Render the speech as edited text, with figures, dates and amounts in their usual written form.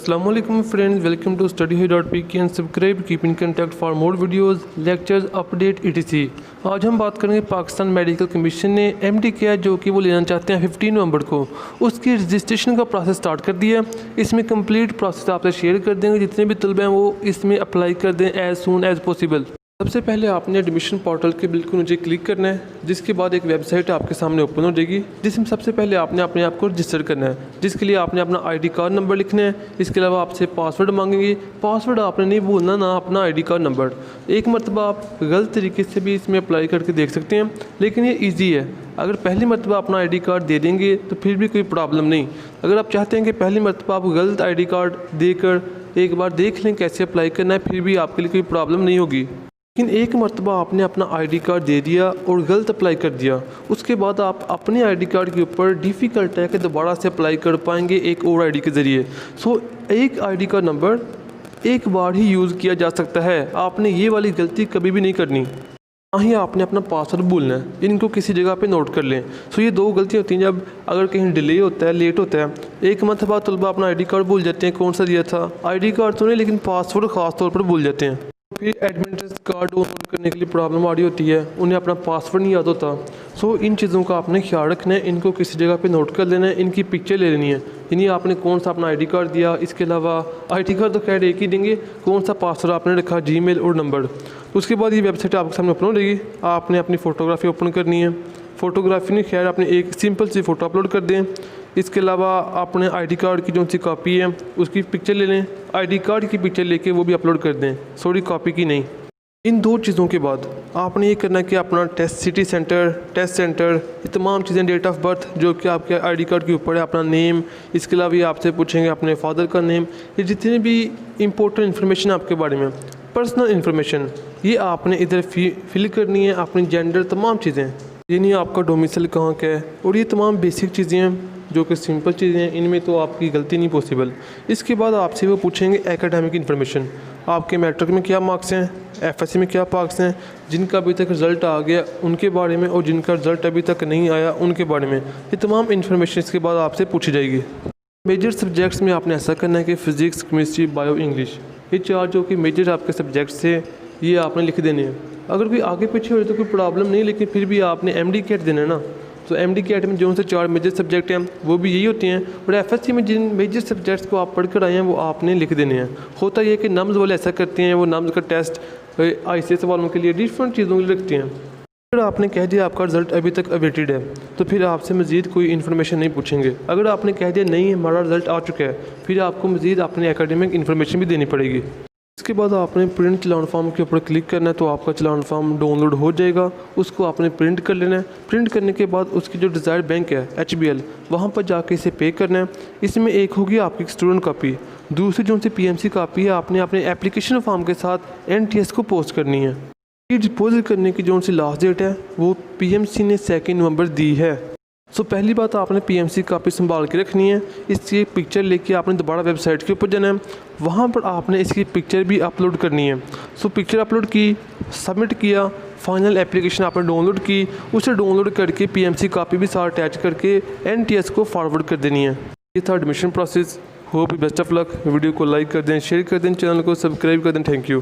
Assalamualaikum friends, welcome to STUDYHIGH.Pk and subscribe, keep in contact for more videos, lectures, update etc. आज हम बात करेंगे Pakistan medical commission ने NMDCAT जो कि वो लेना चाहते हैं 15 नवंबर को, उसकी रजिस्ट्रेशन का प्रोसेस स्टार्ट कर दिया। इसमें कंप्लीट प्रोसेस आपसे शेयर कर देंगे, जितने भी तलबे हैं वो इसमें अप्लाई कर दें एज सून एज पॉसिबल। सबसे पहले आपने एडमिशन पोर्टल के बिल्कुल नीचे क्लिक करना है, जिसके बाद एक वेबसाइट आपके सामने ओपन हो जाएगी, जिसमें सबसे पहले आपने अपने आप को रजिस्टर करना है, जिसके लिए आपने अपना आईडी कार्ड नंबर लिखना है। इसके अलावा आपसे पासवर्ड मांगेंगे, पासवर्ड आपने नहीं भूलना, ना अपना आईडी कार्ड नंबर। एक मरतबा आप गलत तरीके से भी इसमें अप्लाई करके देख सकते हैं, लेकिन ये ईजी है। अगर पहली मरतबा अपना आईडी कार्ड दे देंगे तो फिर भी कोई प्रॉब्लम नहीं। अगर आप चाहते हैं कि पहली मरतबा आप गलत आईडी कार्ड देकर एक बार देख लें कैसे अप्लाई करना है, फिर भी आपके लिए कोई प्रॉब्लम नहीं होगी। लेकिन एक मरतबा आपने अपना आईडी कार्ड दे दिया और गलत अप्लाई कर दिया, उसके बाद आप अपने आईडी कार्ड के ऊपर डिफ़िकल्ट है कि दोबारा से अप्लाई कर पाएंगे एक और आईडी के ज़रिए। एक आईडी कार्ड नंबर एक बार ही यूज़ किया जा सकता है, आपने ये वाली गलती कभी भी नहीं करनी। ना ही आपने अपना पासवर्ड भूलना है, इनको किसी जगह पे नोट कर लें। ये दो गलतियाँ होती हैं जब अगर कहीं डिले होता है, लेट होता है। एक मरतबा तलबा अपना आईडी कार्ड भूल जाते हैं, कौन सा दिया था आईडी कार्ड तो नहीं, लेकिन पासवर्ड ख़ास तौर पर भूल जाते हैं। फिर एडमिट कार्ड डाउनलोड करने के लिए प्रॉब्लम आ रही होती है, उन्हें अपना पासवर्ड नहीं याद होता। इन चीज़ों का आपने ख्याल रखना है, इनको किसी जगह पे नोट कर लेना है, इनकी पिक्चर ले लेनी है, यानी आपने कौन सा अपना आईडी कार्ड दिया। इसके अलावा आईडी कार्ड तो खैर एक ही देंगे, कौन सा पासवर्ड आपने रखा, जीमेल और नंबर। उसके बाद ये वेबसाइट आपके सामने ओपन हो जाएगी, आपने अपनी फ़ोटोग्राफी ओपन करनी है। फ़ोटोग्राफी नहीं, खैर आपने एक सिंपल सी फ़ोटो अपलोड कर दें। इसके अलावा आपने आईडी कार्ड की जो सी कॉपी है उसकी पिक्चर ले लें, आईडी कार्ड की पिक्चर लेके वो भी अपलोड कर दें, सॉरी कॉपी की नहीं। इन दो चीज़ों के बाद आपने ये करना है कि अपना सिटी सेंटर, टेस्ट सेंटर, ये तमाम चीज़ें, डेट ऑफ बर्थ जो कि आपके आईडी कार्ड के ऊपर है, अपना नेम, इसके अलावा ये आपसे पूछेंगे अपने फादर का नेम, ये जितनी भी इंपॉर्टेंट इन्फॉर्मेशन आपके बारे में, पर्सनल इन्फॉर्मेशन, ये आपने इधर फिल करनी है, अपनी जेंडर, तमाम चीज़ें, यानी आपका डोमिसाइल कहाँ का है, और ये तमाम बेसिक चीज़ें हैं जो कि सिंपल चीज़ें हैं, इनमें तो आपकी गलती नहीं पॉसिबल। इसके बाद आपसे वो पूछेंगे एकेडमिक इन्फॉर्मेशन, आपके मैट्रिक में क्या मार्क्स हैं, एफएससी में क्या मार्क्स हैं, जिनका अभी तक रिज़ल्ट आ गया उनके बारे में, और जिनका रिज़ल्ट अभी तक नहीं आया उनके बारे में। ये तमाम इन्फॉर्मेशन इसके बाद आपसे पूछी जाएगी। मेजर सब्जेक्ट्स में आपने ऐसा करना है कि फ़िज़िक्स, केमिस्ट्री, बायो, इंग्लिश, ये चार जो कि मेजर आपके सब्जेक्ट्स थे ये आपने लिख देने हैं। अगर कोई आगे पीछे हो तो कोई प्रॉब्लम नहीं, लेकिन फिर भी आपने NMDCAT देना है ना। NMDCAT में जो से चार मेजर सब्जेक्ट हैं वो भी यही होते हैं, और एफएससी में जिन मेजर सब्जेक्ट्स को आप पढ़ कर आए हैं वो आपने लिख देने हैं। होता यह है कि नम्स वाले ऐसा करते हैं, वो नम्स का टेस्ट ICS वालों के लिए डिफरेंट चीज़ों के लिए रखते हैं। अगर आपने कह दिया आपका रिज़ल्ट अभी तक अवेटेड है तो फिर आपसे मज़ीद कोई इन्फॉर्मेशन नहीं पूछेंगे। अगर आपने कह दिया नहीं हमारा रिज़ल्ट आ चुका है, फिर आपको मज़ीद अपनी एकेडमिक इन्फॉर्मेशन भी देनी पड़ेगी। इसके बाद आपने प्रिंट चलान फॉर्म के ऊपर क्लिक करना है, तो आपका चलान फॉर्म डाउनलोड हो जाएगा, उसको आपने प्रिंट कर लेना है। प्रिंट करने के बाद उसकी जो डिज़ायर्ड बैंक है HBL, वहाँ पर जाके इसे पे करना है। इसमें एक होगी आपकी स्टूडेंट कॉपी, दूसरी जो सी PMC कॉपी है आपने अपने एप्लीकेशन फॉर्म के साथ NTS को पोस्ट करनी है। ये डिपॉजिट करने की जो सी लास्ट डेट है वो PMC ने 2 नवंबर दी है। पहली बात आपने PMC कापी संभाल के रखनी है। इसकी पिक्चर लेके आपने दोबारा वेबसाइट के ऊपर जाना है, वहाँ पर आपने इसकी पिक्चर भी अपलोड करनी है। पिक्चर अपलोड की, सबमिट किया, फाइनल एप्लीकेशन आपने डाउनलोड की, उसे डाउनलोड करके PMC कापी भी साथ अटैच करके NTS को फॉरवर्ड कर देनी है। ये था admission process. Hope best of luck. Video को लाइक कर दें, शेयर कर दें, चैनल को सब्सक्राइब कर दें। Thank you.